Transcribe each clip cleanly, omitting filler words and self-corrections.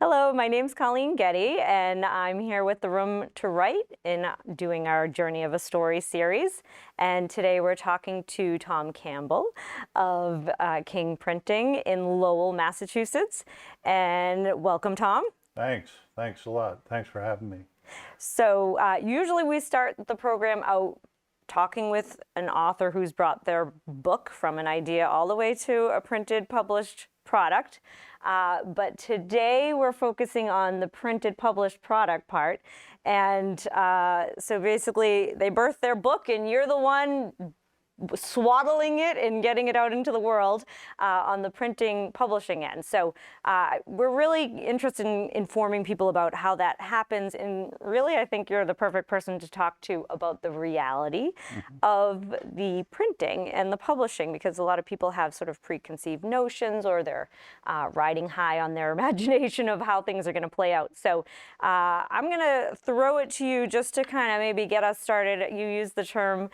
Hello, my name's Colleen Getty, and I'm here with The Room to Write in doing our Journey of a Story series. And today we're talking to Tom Campbell of King Printing in Lowell, Massachusetts. And welcome, Tom. Thanks. Thanks a lot. Thanks for having me. So usually we start the program out talking with an author who's brought their book from an idea all the way to a printed, published product. But today we're focusing on the printed, published product part. And so basically they birthed their book and you're the one swaddling it and getting it out into the world on the printing publishing end. So we're really interested in informing people about how that happens, and really I think you're the perfect person to talk to about the reality of the printing and the publishing, because a lot of people have sort of preconceived notions, or they're riding high on their imagination of how things are going to play out. So I'm going to throw it to you just to kind of maybe get us started. You use the term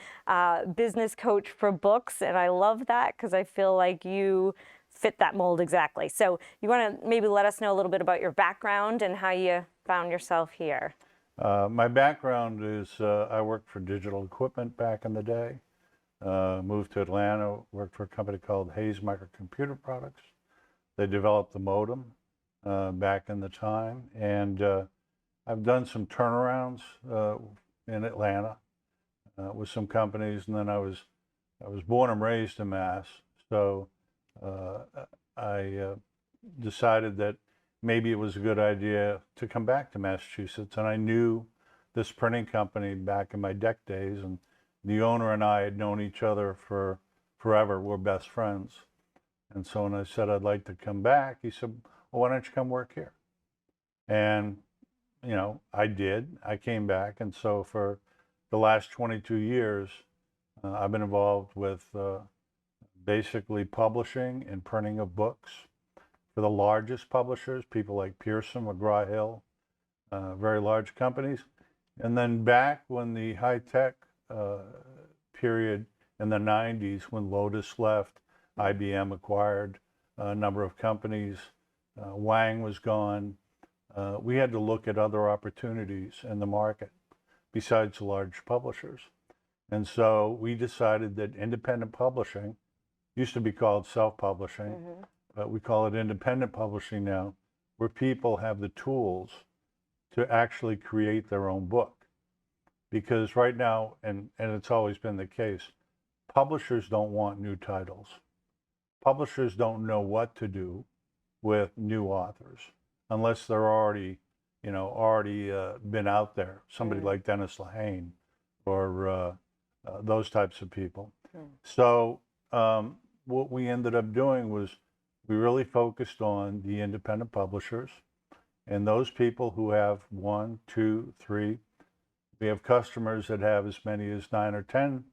business coach for books, and I love that because I feel like you fit that mold exactly. So you want to maybe let us know a little bit about your background and how you found yourself here. My background is I worked for digital equipment back in the day. Moved to Atlanta, worked for a company called Hayes Microcomputer Products. They developed the modem back in the time, and I've done some turnarounds in Atlanta with some companies, and then I was born and raised in Mass, so I decided that maybe it was a good idea to come back to Massachusetts. And I knew this printing company back in my deck days, and the owner and I had known each other for forever. We're best friends. And so when I said I'd like to come back, he said, well, why don't you come work here? And, you know, I did. I came back. And so for the last 22 years, I've been involved with basically publishing and printing of books for the largest publishers, people like Pearson, McGraw-Hill, very large companies. And then back when the high-tech period in the 90s, when Lotus left, IBM acquired a number of companies, Wang was gone, we had to look at other opportunities in the market besides large publishers. And so we decided that independent publishing used to be called self-publishing, but we call it independent publishing now, where people have the tools to actually create their own book. Because right now, and it's always been the case, publishers don't want new titles. Publishers don't know what to do with new authors unless they're already been out there. Somebody like Dennis Lehane or those types of people. So what we ended up doing was we really focused on the independent publishers and those people who have 1, 2, 3. We have customers that have as many as 9 or 10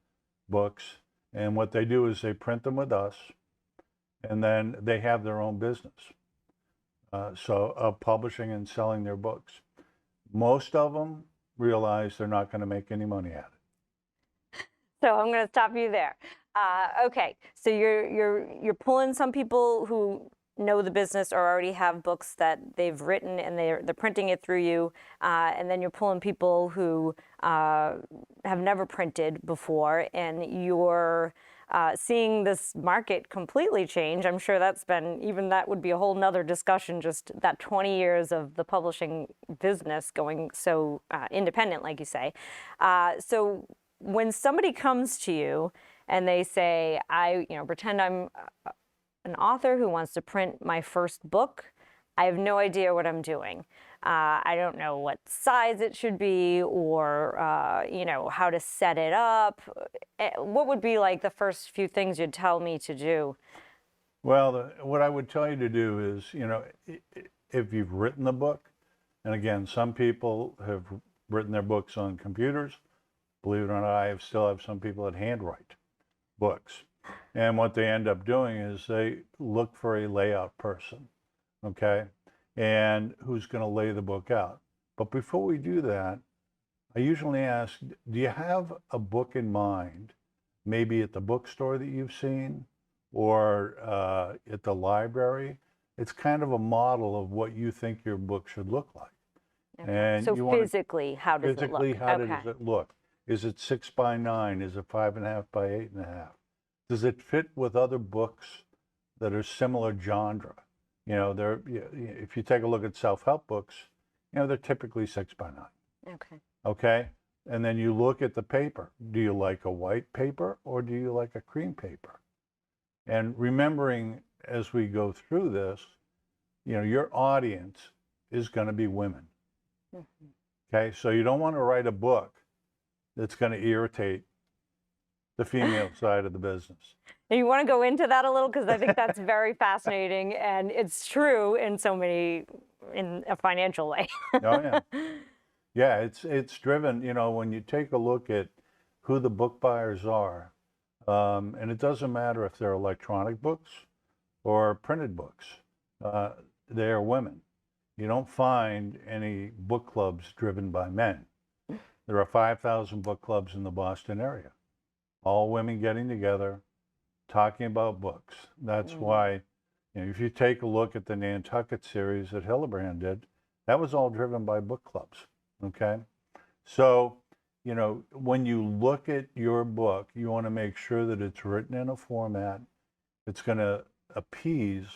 books. And what they do is they print them with us, and then they have their own business. So of publishing and selling their books. Most of them realize they're not going to make any money at it. So I'm going to stop you there. Okay, so you're pulling some people who know the business or already have books that they've written, and they're printing it through you, and then you're pulling people who have never printed before, and you're seeing this market completely change. I'm sure that's been, even that would be a whole nother discussion, just that 20 years of the publishing business going so independent, like you say. So when somebody comes to you and they say, pretend I'm an author who wants to print my first book, I have no idea what I'm doing. I don't know what size it should be, or how to set it up. What would be like the first few things you'd tell me to do? Well, what I would tell you to do is, if you've written the book, and again, some people have written their books on computers. Believe it or not, I still have some people that handwrite books. And what they end up doing is they look for a layout person, okay? And who's going to lay the book out. But before we do that, I usually ask, do you have a book in mind, maybe at the bookstore that you've seen, or at the library, it's kind of a model of what you think your book should look like. Okay. And So you want physically, how does it physically, look? how Okay. does it look? Is it 6 by 9? Is it 5.5 by 8.5? Does it fit with other books that are similar genre? If you take a look at self-help books, they're typically 6 by 9. Okay. Okay? And then you look at the paper. Do you like a white paper or do you like a cream paper? And remembering as we go through this, your audience is going to be women. Mm-hmm. Okay? So you don't want to write a book that's going to irritate the female side of the business. And you want to go into that a little, because I think that's very fascinating, and it's true in a financial way. Oh, yeah. Yeah, it's driven, when you take a look at who the book buyers are, and it doesn't matter if they're electronic books or printed books, they are women. You don't find any book clubs driven by men. There are 5,000 book clubs in the Boston area, all women getting together, talking about books. That's why, if you take a look at the Nantucket series that Hillebrand did, that was all driven by book clubs. Okay. So, when you look at your book, you want to make sure that it's written in a format that's going to appease,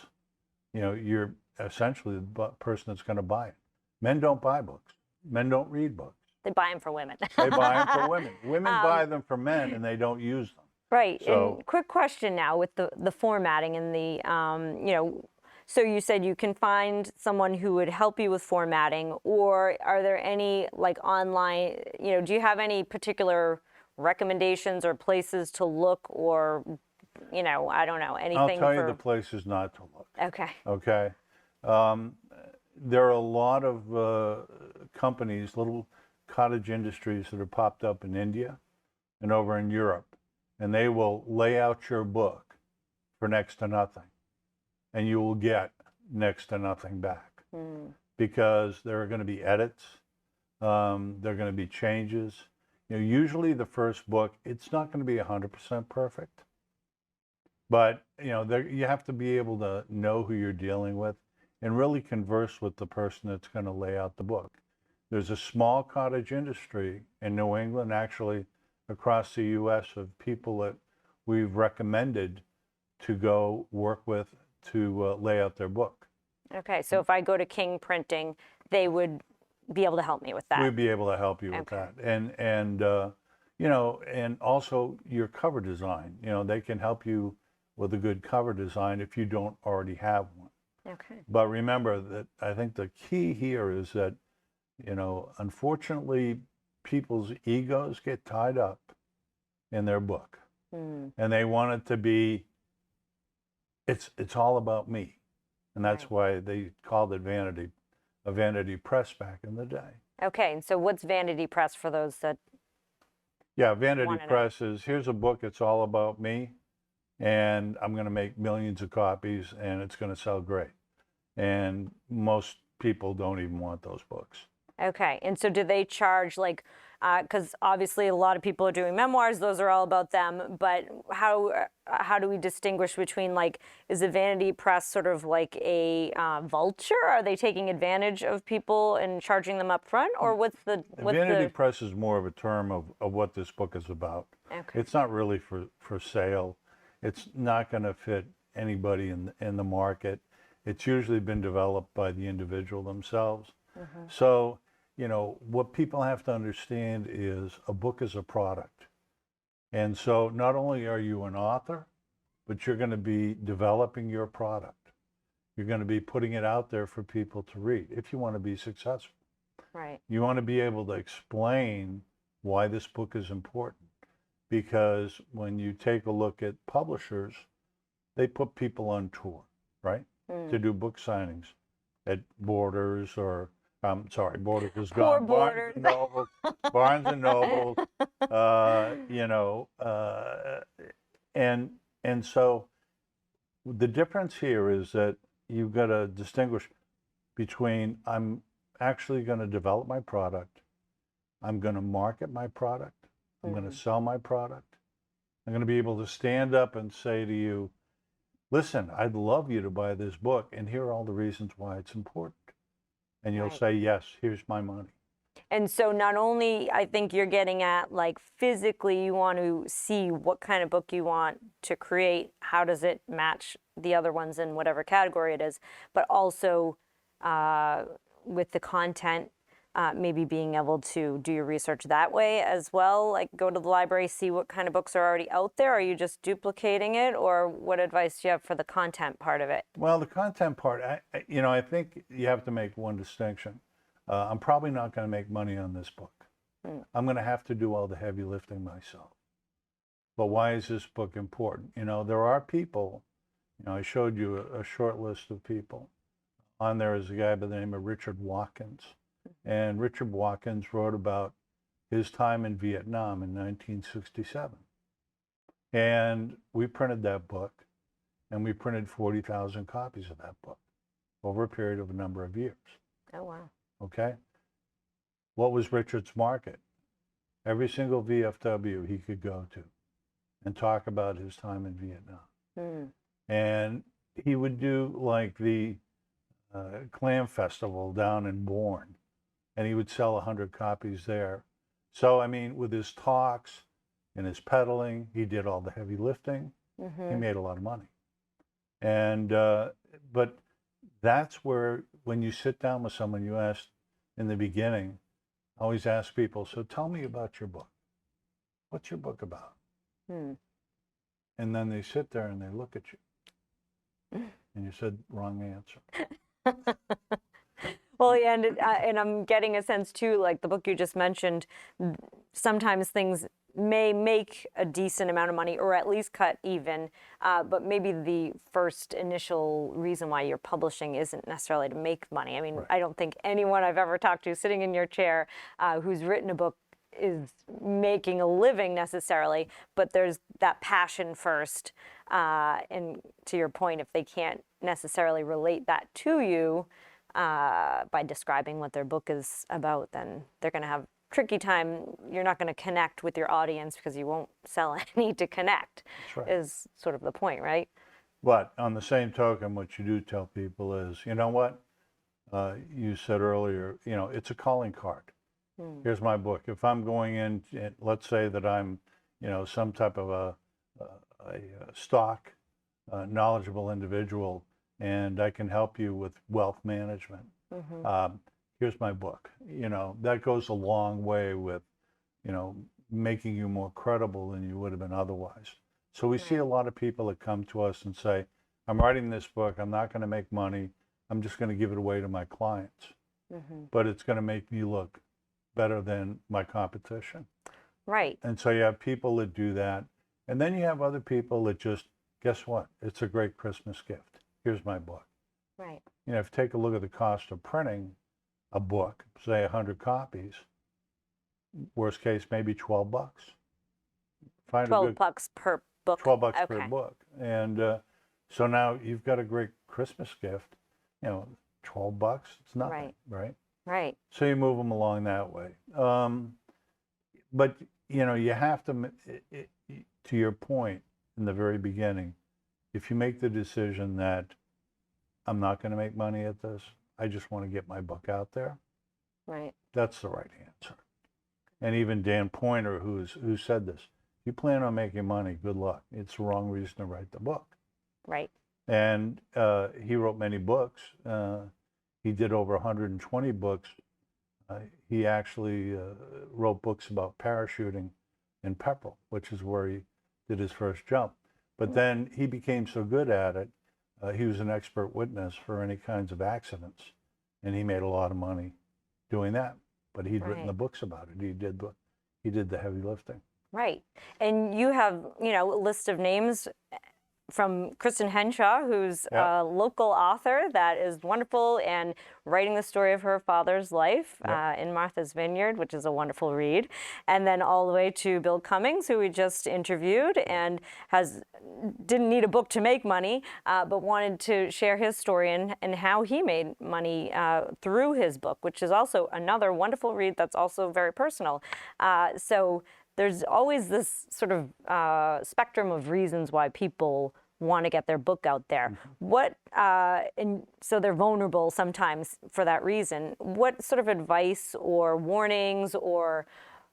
you're essentially the person that's going to buy it. Men don't buy books. Men don't read books. They buy them for women. They buy them for women. Women buy them for men and they don't use them. Right. So, and quick question now with the formatting and so you said you can find someone who would help you with formatting, or are there any online, do you have any particular recommendations or places to look, or, I don't know, anything? I'll tell you the places not to look. Okay. Okay. There are a lot of companies, little cottage industries that have popped up in India and over in Europe, and they will lay out your book for next to nothing, and you will get next to nothing back because there are going to be edits, there are going to be changes. Usually the first book, it's not going to be 100% perfect, but you have to be able to know who you're dealing with and really converse with the person that's going to lay out the book. There's a small cottage industry in New England, actually across the U.S., of people that we've recommended to go work with to lay out their book. Okay, so if I go to King Printing, they would be able to help me with that. We'd be able to help you with that. And and also your cover design. They can help you with a good cover design if you don't already have one. Okay. But remember that I think the key here is that, unfortunately, people's egos get tied up in their book. And they want it to be, it's all about me. And that's why they called it a vanity press back in the day. Okay, and so what's vanity press for those that? Yeah, vanity press is, here's a book, it's all about me, and I'm going to make millions of copies, and it's going to sell great. And most people don't even want those books. Okay, and so do they charge because obviously a lot of people are doing memoirs, those are all about them, but how do we distinguish between, is a vanity press sort of like a vulture? Are they taking advantage of people and charging them up front, or what's the vanity press is more of a term of what this book is about. Okay. It's not really for sale. It's not going to fit anybody in the market. It's usually been developed by the individual themselves. So, what people have to understand is a book is a product. And so not only are you an author, but you're going to be developing your product. You're going to be putting it out there for people to read if you want to be successful. Right. You want to be able to explain why this book is important. Because when you take a look at publishers, they put people on tour, right? To do book signings at Borders or Borders is gone. Borders. Barnes and Noble, and so the difference here is that you've got to distinguish between, I'm actually going to develop my product, I'm going to market my product, I'm going to sell my product, I'm going to be able to stand up and say to you, listen, I'd love you to buy this book, and here are all the reasons why it's important. And you'll Right. say, yes, here's my money. And so not only I think you're getting at like physically you want to see what kind of book you want to create, how does it match the other ones in whatever category it is, but also with the content, maybe being able to do your research that way as well, like go to the library, see what kind of books are already out there. Are you just duplicating it, or what advice do you have for the content part of it? Well, the content part, I think you have to make one distinction. I'm probably not going to make money on this book. I'm going to have to do all the heavy lifting myself. But why is this book important? There are people, I showed you a short list of people. On there is a guy by the name of Richard Watkins. And Richard Watkins wrote about his time in Vietnam in 1967. And we printed that book, and we printed 40,000 copies of that book over a period of a number of years. Oh, wow. Okay? What was Richard's market? Every single VFW he could go to and talk about his time in Vietnam. And he would do like the Clam Festival down in Bourne, and he would sell 100 copies there. So, I mean, with his talks and his peddling, he did all the heavy lifting. He made a lot of money. And, but that's where, when you sit down with someone, you ask in the beginning, I always ask people, so tell me about your book. What's your book about? And then they sit there and they look at you. And you said, wrong answer. Well, and I'm getting a sense too, like the book you just mentioned, sometimes things may make a decent amount of money or at least cut even, but maybe the first initial reason why you're publishing isn't necessarily to make money. I mean, Right. I don't think anyone I've ever talked to sitting in your chair who's written a book is making a living necessarily, but there's that passion first. And to your point, if they can't necessarily relate that to you by describing what their book is about, then they're going to have tricky time. You're not going to connect with your audience because you won't sell any to connect. That's right. Is sort of the point, right? But on the same token, what you do tell people is, you know what? You said earlier, it's a calling card. Here's my book. If I'm going in, let's say that I'm, some type of a stock, knowledgeable individual, and I can help you with wealth management. Here's my book. That goes a long way with, making you more credible than you would have been otherwise. So we see a lot of people that come to us and say, I'm writing this book. I'm not going to make money. I'm just going to give it away to my clients. But it's going to make me look better than my competition. Right. And so you have people that do that. And then you have other people that just, guess what? It's a great Christmas gift. Here's my book. Right. If you take a look at the cost of printing a book, say 100 copies, worst case, maybe $12. Find a good $12 per book. $12 per Okay. book. And so now you've got a great Christmas gift, $12, it's nothing, right? Right. So you move them along that way. But, you have to, to your point in the very beginning, if you make the decision that I'm not going to make money at this, I just want to get my book out there, Right. that's the right answer. And even Dan Poynter, who said this, if you plan on making money, good luck. It's the wrong reason to write the book. Right. And he wrote many books. He did over 120 books. He actually wrote books about parachuting in Pepperell, which is where he did his first jump. But then he became so good at it, he was an expert witness for any kinds of accidents, and he made a lot of money doing that. But he'd written the books about it. He did the heavy lifting. Right. And you have, a list of names from Kristen Henshaw, who's a local author that is wonderful and writing the story of her father's life in Martha's Vineyard, which is a wonderful read. And then all the way to Bill Cummings, who we just interviewed and didn't need a book to make money, but wanted to share his story and how he made money through his book, which is also another wonderful read that's also very personal. So there's always this sort of spectrum of reasons why people want to get their book out there. What, and so they're vulnerable sometimes for that reason. What sort of advice or warnings or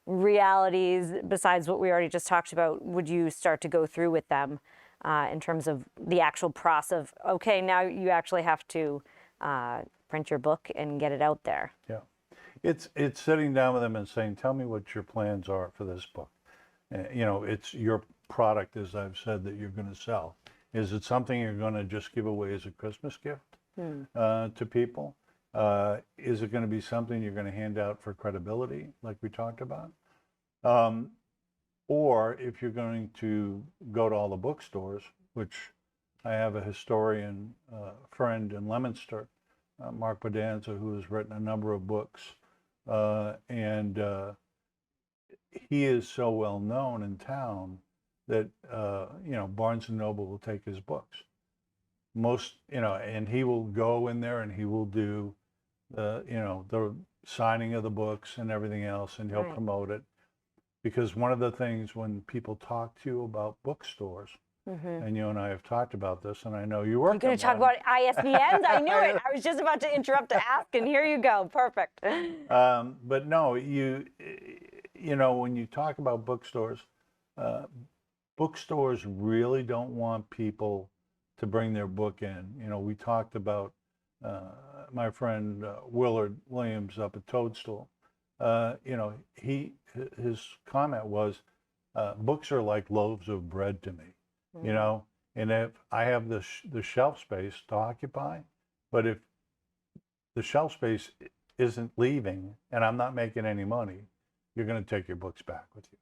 realities, besides what we already just talked about, would you start to go through with them in terms of the actual process of, okay, now you actually have to print your book and get it out there? Yeah. It's sitting down with them and saying, tell me what your plans are for this book. You know, it's your product, as I've said, that you're going to sell. Is it something you're going to just give away as a Christmas gift to people? Is it going to be something you're going to hand out for credibility, like we talked about? Or if you're going to go to all the bookstores, which I have a historian friend in Leominster, Mark Bodanza, who has written a number of books, and he is so well known in town that you know, Barnes and Noble will take his books. Most, you know, and he will go in there and he will do the, you know, the signing of the books and everything else, and he'll promote it. Because one of the things when people talk to you about bookstores, and you and I have talked about this, and I know you work. You're going to talk about ISBNs? I knew it. I was just about to interrupt to ask, and here you go. Perfect. But no, you know, when you talk about bookstores, bookstores really don't want people to bring their book in. You know, we talked about my friend Willard Williams up at Toadstool. You know, his comment was, books are like loaves of bread to me. You know, and if I have the shelf space to occupy, but if the shelf space isn't leaving and I'm not making any money, you're going to take your books back with you.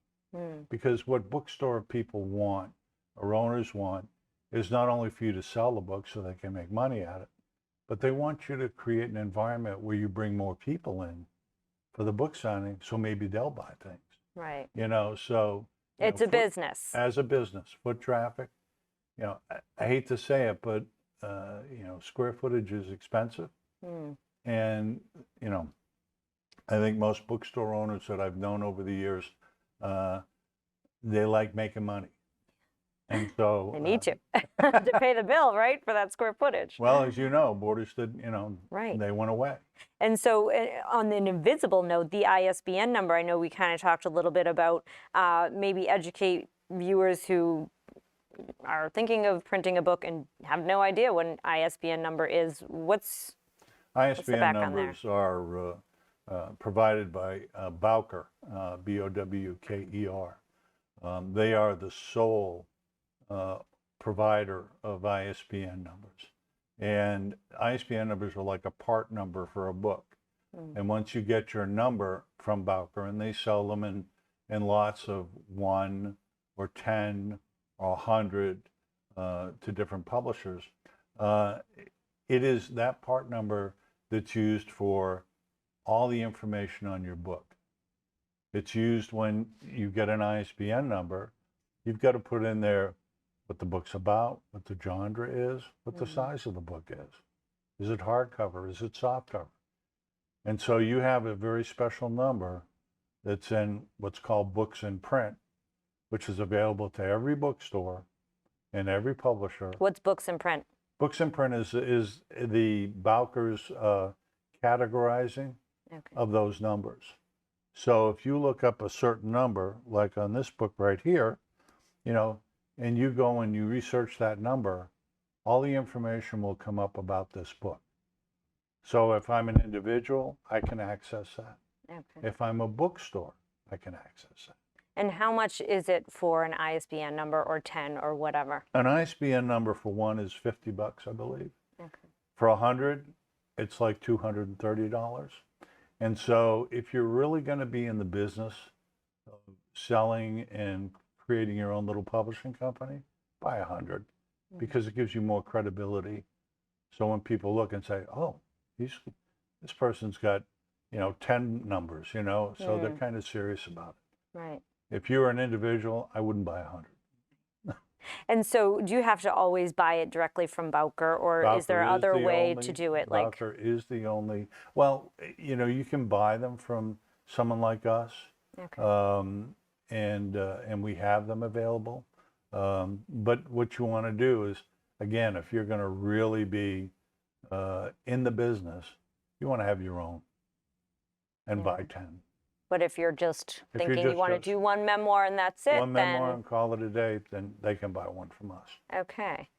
Because what bookstore people want, or owners want, is not only for you to sell the book so they can make money at it, but they want you to create an environment where you bring more people in for the book signing, so maybe they'll buy things. Right. You know, so it's a business. As a business, foot traffic. You know, I hate to say it, but you know, square footage is expensive, and you know, I think most bookstore owners that I've known over the years, they like making money, and so they need to pay the bill, right, for that square footage. Well, as you know, borders did, you know, they went away. And so on an invisible note, the ISBN number, I know we kind of talked a little bit about, maybe educate viewers who are thinking of printing a book and have no idea what an ISBN number is. What's ISBN numbers are provided by Bowker, B-O-W-K-E-R. They are the sole provider of ISBN numbers. And ISBN numbers are like a part number for a book. And once you get your number from Bowker, and they sell them in lots of 1 or 10 or 100 to different publishers, it is that part number that's used for all the information on your book. It's used when you get an ISBN number. You've got to put in there what the book's about, what the genre is, what the size of the book is. Is it hardcover? Is it softcover? And so you have a very special number that's in what's called books in print, which is available to every bookstore and every publisher. What's books in print? Books in print is the Bowker's categorizing of those numbers. So if you look up a certain number, like on this book right here, you know, and you go and you research that number, all the information will come up about this book. So if I'm an individual, I can access that. If I'm a bookstore, I can access that. And how much is it for an ISBN number, or 10 or whatever? An ISBN number for one is $50, I believe. For 100, it's like $230. And so if you're really going to be in the business of selling and creating your own little publishing company, buy 100, because it gives you more credibility. So when people look and say, oh, this person's got, you know, 10 numbers, you know, so they're kind of serious about it. Right. If you're an individual, I wouldn't buy 100. And so do you have to always buy it directly from Bowker, or is there other way to do it? Bowker is the only, well, you know, you can buy them from someone like us, and we have them available. But what you want to do is, again, if you're going to really be in the business, you want to have your own and buy 10. But if you're just If you're thinking you just want to do one memoir and that's it, one then memoir and call it a day, then they can buy one from us. okay.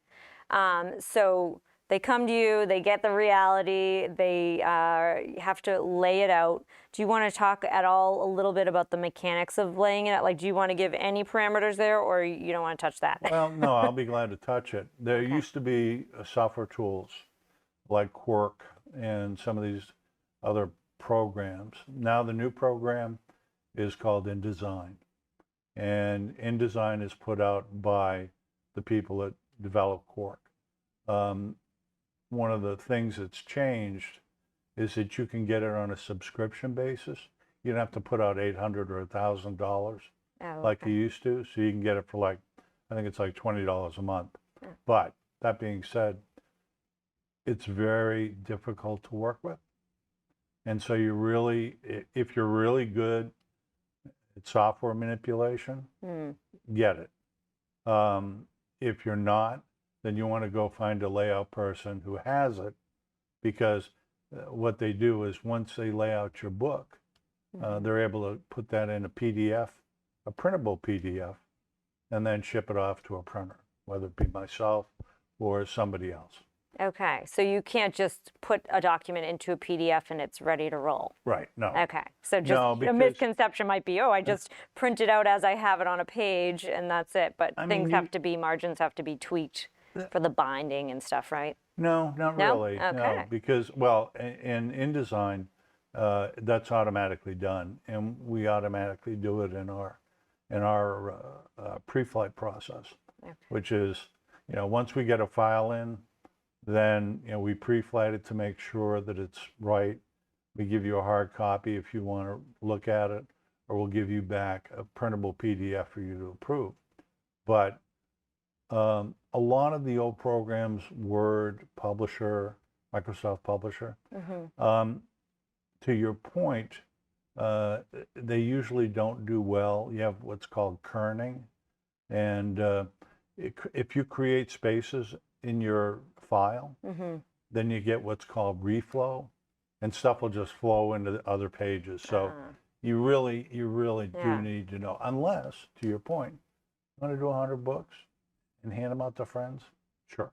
So they come to you, they get the reality, they have to lay it out. Do you want to talk at all a little bit about the mechanics of laying it out? Like, do you want to give any parameters there, or you don't want to touch that? Well, no, I'll be glad to touch it. There used to be software tools like Quark and some of these other programs. Now the new program is called InDesign. And InDesign is put out by the people that develop Quark. One of the things that's changed is that you can get it on a subscription basis. You don't have to put out $800 or $1,000 like you used to. So you can get it for like, I think it's like $20 a month. But that being said, it's very difficult to work with. And so you really, if you're really good at software manipulation, get it. If you're not, then you want to go find a layout person who has it, because what they do is once they lay out your book, they're able to put that in a PDF, a printable PDF, and then ship it off to a printer, whether it be myself or somebody else. Okay, so you can't just put a document into a PDF and it's ready to roll. Right, no. Okay, so just No, a because misconception might be, oh, I just print it out as I have it on a page and that's it. But things have to be, margins have to be tweaked for the binding and stuff, right? No, not No? really. Okay. No, because, well, in InDesign, that's automatically done, and we automatically do it in our pre-flight process, which is, once we get a file in, then we pre-flight it to make sure that it's right. We give you a hard copy if you want to look at it, or we'll give you back a printable PDF for you to approve. But a lot of the old programs, Word, Publisher, Microsoft Publisher, to your point, they usually don't do well. You have what's called kerning. And if you create spaces in your file, then you get what's called reflow, and stuff will just flow into the other pages. So you really do need to know, unless, to your point, you want to do 100 books and hand them out to friends, sure,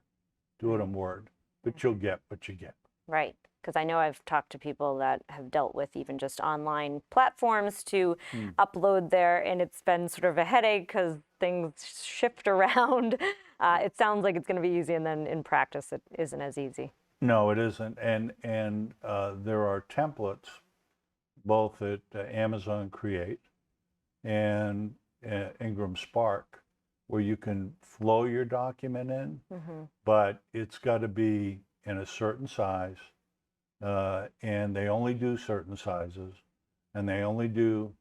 do it in Word, but you'll get what you get. Right, because I know I've talked to people that have dealt with even just online platforms to upload there, and it's been sort of a headache because things shift around. It sounds like it's going to be easy, and then in practice it isn't as easy. No, it isn't, and there are templates both at Amazon Create and Ingram Spark where you can flow your document in, but it's got to be in a certain size, and they only do certain sizes, and they only do,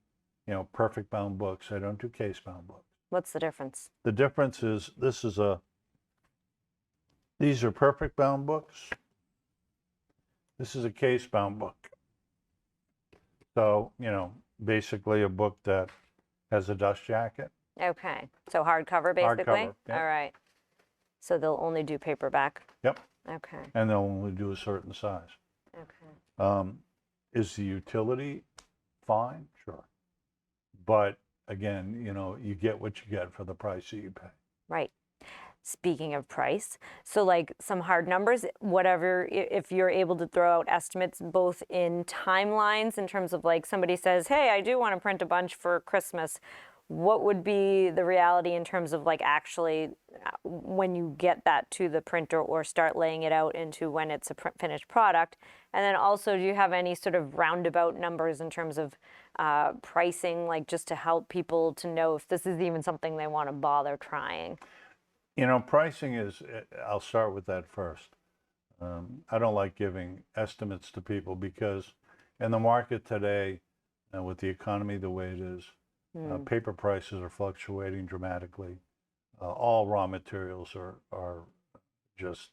perfect bound books. They don't do case bound books. What's the difference? The difference is these are perfect bound books. This is a case bound book. So, basically a book that has a dust jacket. Okay, so hardcover basically? Hardcover, yeah. All right. So they'll only do paperback? Yep. Okay. And they'll only do a certain size. Okay. Is the utility fine? Sure. But again, you get what you get for the price that you pay. Right. Speaking of price, so like some hard numbers, whatever, if you're able to throw out estimates both in timelines in terms of like somebody says, hey, I do want to print a bunch for Christmas. What would be the reality in terms of like actually when you get that to the printer or start laying it out into when it's a finished product? And then also, do you have any sort of roundabout numbers in terms of pricing, like just to help people to know if this is even something they want to bother trying? Pricing is, I'll start with that first. I don't like giving estimates to people because in the market today, with the economy the way it is, paper prices are fluctuating dramatically. All raw materials are just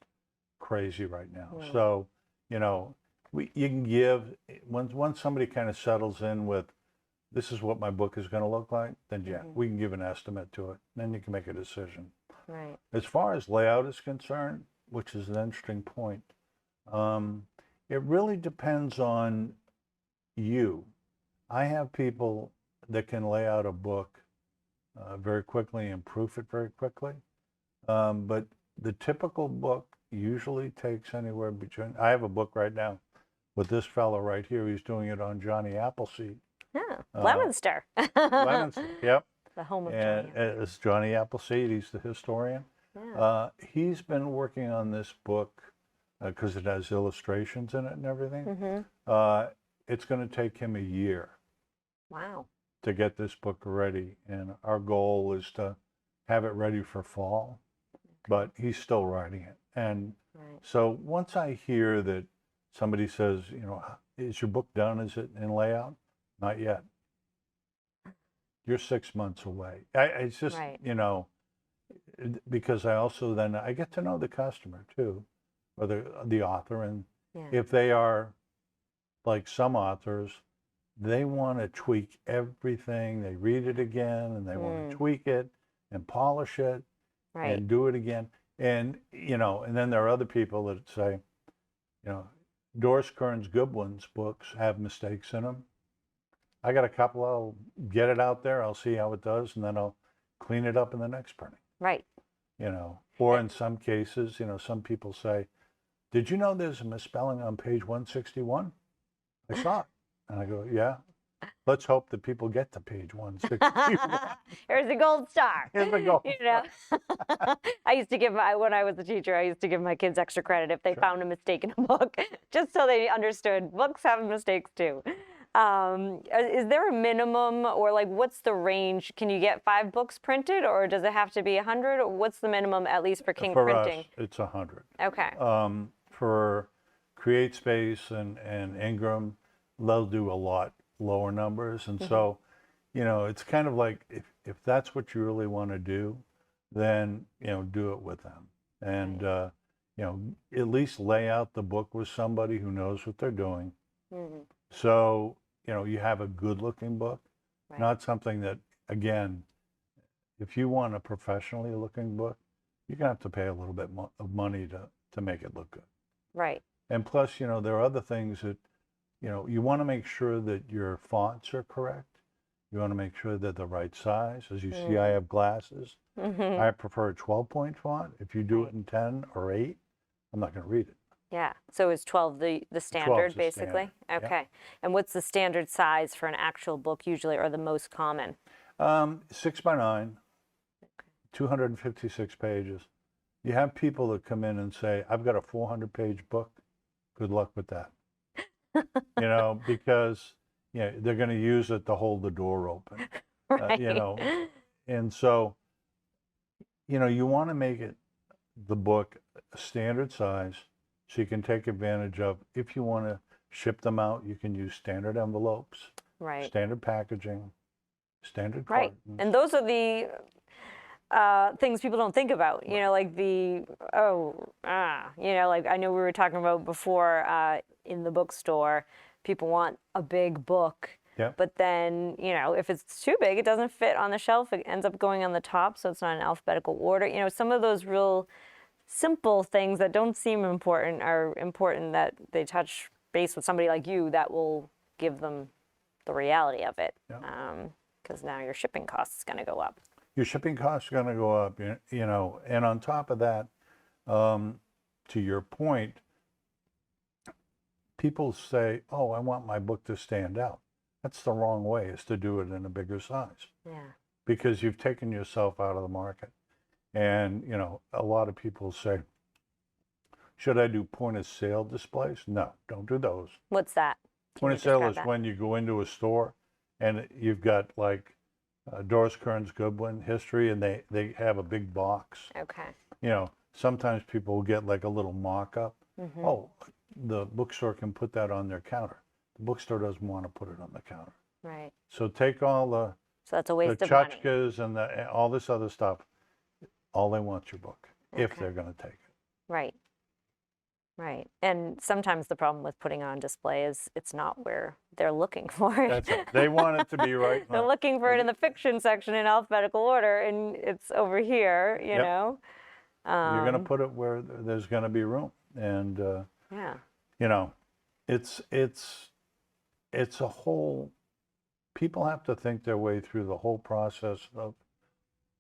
crazy right now. So, you can give, once somebody kind of settles in with this is what my book is going to look like, then yeah, we can give an estimate to it. Then you can make a decision. Right. As far as layout is concerned, which is an interesting point, it really depends on you. I have people that can lay out a book very quickly and proof it very quickly. But the typical book usually takes anywhere between, I have a book right now with this fellow right here. He's doing it on Johnny Appleseed. Yeah. Leominster. Leominster, yep. The home of And Johnny. it's Johnny Appleseed. He's the historian. Yeah. He's been working on this book because it has illustrations in it and everything. It's going to take him a year Wow. to get this book ready. And our goal is to have it ready for fall, but he's still writing it. And Right. so once I hear that somebody says, you know, is your book done? Is it in layout? Not yet. You're 6 months away. It's just, Right. you know, because I also then I get to know the customer too, or the author, and Yeah. if they are like some authors, they want to tweak everything. They read it again and they want to tweak it and polish it Right. and do it again. And, you know, and then there are other people that say, you know, Doris Kearns Goodwin's books have mistakes in them. I got a couple, I'll get it out there, I'll see how it does, and then I'll clean it up in the next printing, Right. you know. Or in some cases, you know, some people say, did you know there's a misspelling on page 161? I saw it. And I go, yeah. Let's hope that people get to page 161. Here's the gold star. Here's the gold You know, I used to give when I was a teacher, I used to give my kids extra credit if they found a mistake in a book, just so they understood books have mistakes too. Is there a minimum, or like what's the range? Can you get 5 books printed, or does it have to be 100? Or what's the minimum, at least for King For Printing? us, it's 100. Okay. For CreateSpace and Ingram, they'll do a lot lower numbers. And so, you know, it's kind of like if that's what you really want to do, then, you know, do it with them. And, you know, at least lay out the book with somebody who knows what they're doing. So, you know, you have a good looking book, Right. not something that, again, if you want a professionally looking book, you're going to have to pay a little bit of money to make it look good. Right. And plus, you know, there are other things that, you know, you want to make sure that your fonts are correct. You want to make sure they're the right size. As you see, I have glasses. I prefer a 12-point font. If you do it in 10 or 8, I'm not going to read it. Yeah. So is 12 the 12's standard, the basically? standard, Okay. And what's the standard size for an actual book usually, or the most common? 6 by 9, 256 pages. You have people that come in and say, I've got a 400-page book. Good luck with that. You know, because, you know, they're going to use it to hold the door open. Right. You know, and so, you know, you want to make it, the book, a standard size so you can take advantage of, if you want to ship them out, you can use standard envelopes, Right. standard packaging, standard Right. cartons. And those are the things people don't think about, you know, like you know, like I know we were talking about before in the bookstore, people want a big book. Yeah. But then, you know, if it's too big, it doesn't fit on the shelf. It ends up going on the top, so it's not in alphabetical order. You know, some of those real simple things that don't seem important are important, that they touch base with somebody like you that will give them the reality of it. Because now your shipping cost is going to go up. Your shipping costs are going to go up, you know, and on top of that, to your point, people say, oh, I want my book to stand out. That's the wrong way, is to do it in a bigger size. Yeah. Because you've taken yourself out of the market. And, you know, a lot of people say, should I do point of sale displays? No, don't do those. What's that? Point of sale is when you go into a store and you've got like Doris Kearns Goodwin history, and they have a big box. Okay. You know, sometimes people will get like a little mock-up. Oh, the bookstore can put that on their counter. The bookstore doesn't want to put it on the counter. Right. So take all the So that's a waste of money. tchotchkes and all this other stuff. All they want your book, if they're going to take it. Right. Right. And sometimes the problem with putting on display is it's not where they're looking for it. That's it. They want it to be right. They're looking for it in the fiction section in alphabetical order, and it's over here, you Yep. know? You're going to put it where there's going to be room. And, Yeah. you know, it's a whole, people have to think their way through the whole process of,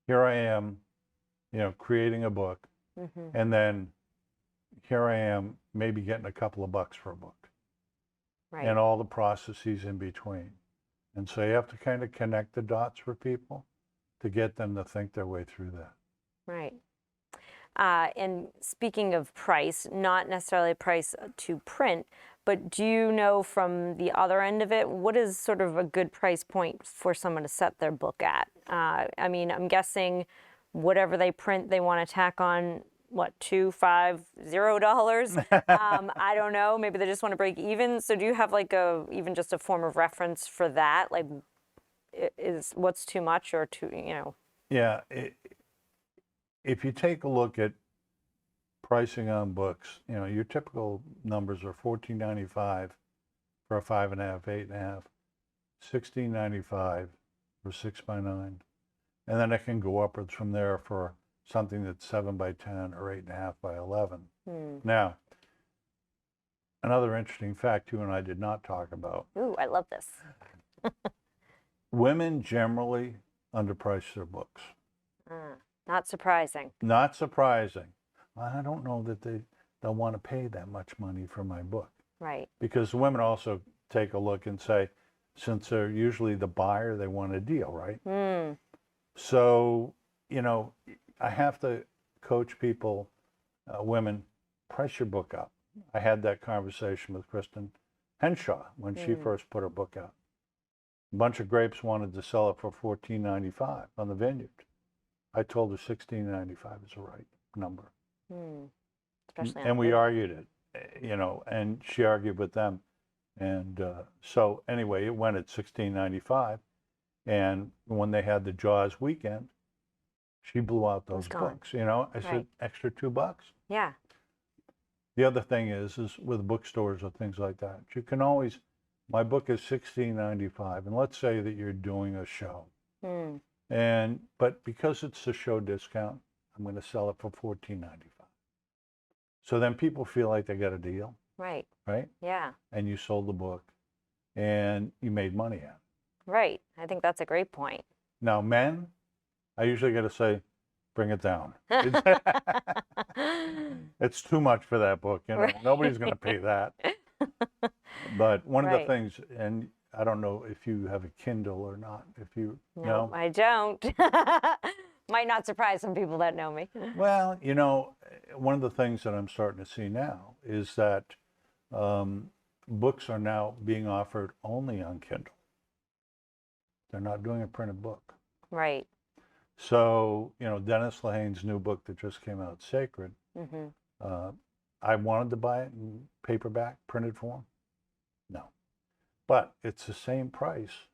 here I am, you know, creating a book, and then here I am maybe getting a couple of bucks for a book, Right. and all the processes in between. And so you have to kind of connect the dots for people to get them to think their way through that. Right. And speaking of price, not necessarily price to print, but do you know from the other end of it, what is sort of a good price point for someone to set their book at? I mean, I'm guessing whatever they print, they want to tack on, what, $2, $5, $0? I don't know. Maybe they just want to break even. So do you have like even just a form of reference for that? Like, is what's too much or too, you know? Yeah. If you take a look at pricing on books, you know, your typical numbers are $14.95 for a 5.5, 8.5, $16.95 for 6x9, and then it can go upwards from there for something that's 7x10 or 8.5 by 11. Now, another interesting fact you and I did not talk about. Ooh, I love this. Women generally underprice their books. Not surprising. Not surprising. I don't know that they'll want to pay that much money for my book. Right. Because the women also take a look and say, since they're usually the buyer, they want a deal, right? So, you know, I have to coach people, women, price your book up. I had that conversation with Kristen Henshaw when she first put her book out. A bunch of grapes wanted to sell it for $14.95 on the vineyard. I told her $16.95 is the right number. Especially And we argued it, you know, and she argued with them. And so anyway, it went at $16.95. And when they had the Jaws weekend, she blew out those books, you know. I said, extra $2. Yeah. The other thing is with bookstores or things like that, you can always, my book is $16.95. And let's say that you're doing a show. But because it's a show discount, I'm going to sell it for $14.95. So then people feel like they got a deal. Right. Right? Yeah. And you sold the book and you made money at it. Right. I think that's a great point. Now, men, I usually got to say, bring it down. It's too much for that book. You know, nobody's going to pay that. But one of the things, and I don't know if you have a Kindle or not. If you No, I don't. Might not surprise some people that know me. Well, you know, one of the things that I'm starting to see now is that books are now being offered only on Kindle. They're not doing a printed book. Right. So, you know, Dennis Lehane's new book that just came out, Sacred, I wanted to buy it in paperback, printed form. No. But it's the same price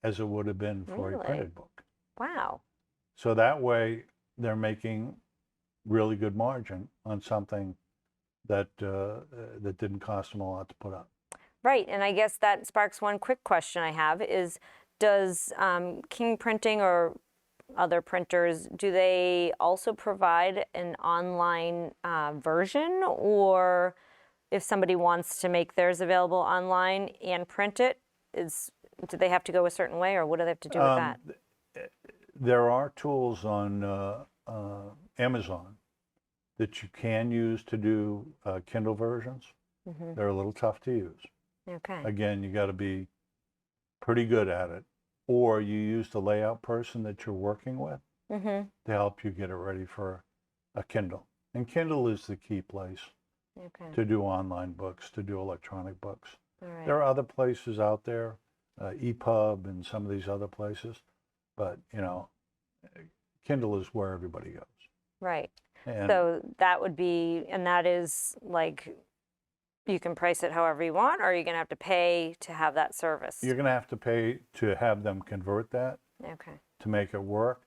as it would have been for a printed book. Wow. So that way they're making really good margin on something that that didn't cost them a lot to put up. Right, and I guess that sparks one quick question I have is, does King Printing or other printers, do they also provide an online version? Or if somebody wants to make theirs available online and print it, do they have to go a certain way, or what do they have to do with that? There are tools on Amazon that you can use to do Kindle versions. They're a little tough to use. Okay. Again, you got to be pretty good at it, or you use the layout person that you're working with to help you get it ready for a Kindle. And Kindle is the key place to do online books, to do electronic books. Right. There are other places out there, EPUB and some of these other places, but you know, Kindle is where everybody goes. Right. And so that would be, and that is like, you can price it however you want, or are you going to have to pay to have that service? you're going to have to pay to have them convert that to make it work,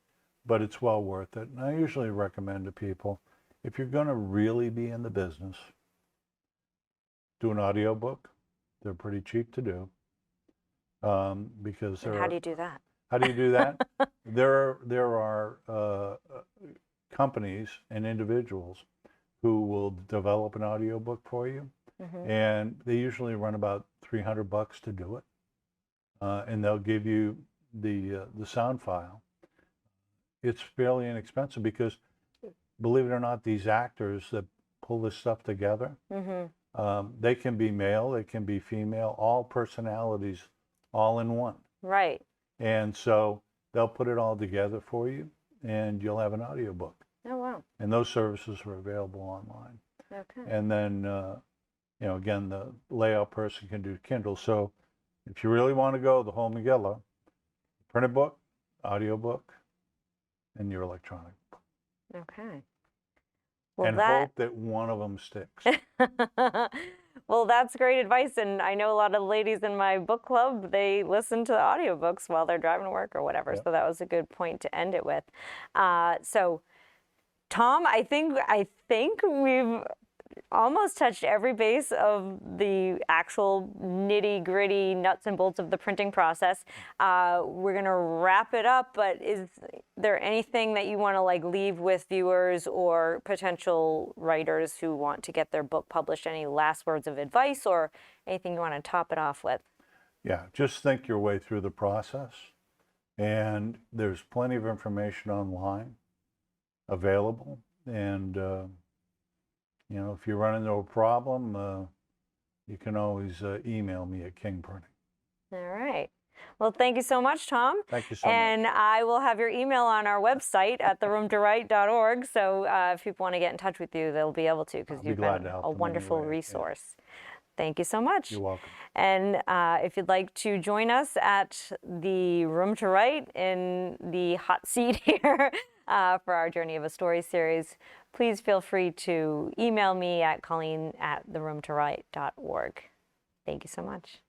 but it's well worth it. And I usually recommend to people, if you're going to really be in the business, do an audiobook. They're pretty cheap to do. Because And how do you do that? How do you do that? There are companies and individuals who will develop an audiobook for you, and they usually run about $300 to do it, and they'll give you the sound file. It's fairly inexpensive because, believe it or not, these actors that pull this stuff together, they can be male, they can be female, all personalities, all in one. Right. And so they'll put it all together for you, and you'll have an audiobook. Oh, wow. And those services are available online. Okay. And then, you know, again, the layout person can do Kindle. So if you really want to go the whole Megillah, printed book, audiobook, and your electronic book. Okay. Well, and hope that one of them sticks. Well, that's great advice. And I know a lot of ladies in my book club, they listen to the audiobooks while they're driving to work or whatever. Yep. So that was a good point to end it with. So, Tom, I think we've almost touched every base of the actual nitty-gritty nuts and bolts of the printing process. We're going to wrap it up, but is there anything that you want to like leave with viewers or potential writers who want to get their book published? Any last words of advice or anything you want to top it off with? Yeah, just think your way through the process. And there's plenty of information online available. And you know, if you run into a problem, you can always email me at King Printing. All right. Well, thank you so much, Tom. Thank you so much. And I will have your email on our website at theroomtowrite.org. So if people want to get in touch with you, they'll be able to because you've been a wonderful resource. Yeah. Thank you so much. You're welcome. And if you'd like to join us at the Room to Write in the hot seat here for our Journey of a Story series, please feel free to email me at Colleen@theroomtowrite.org. Thank you so much.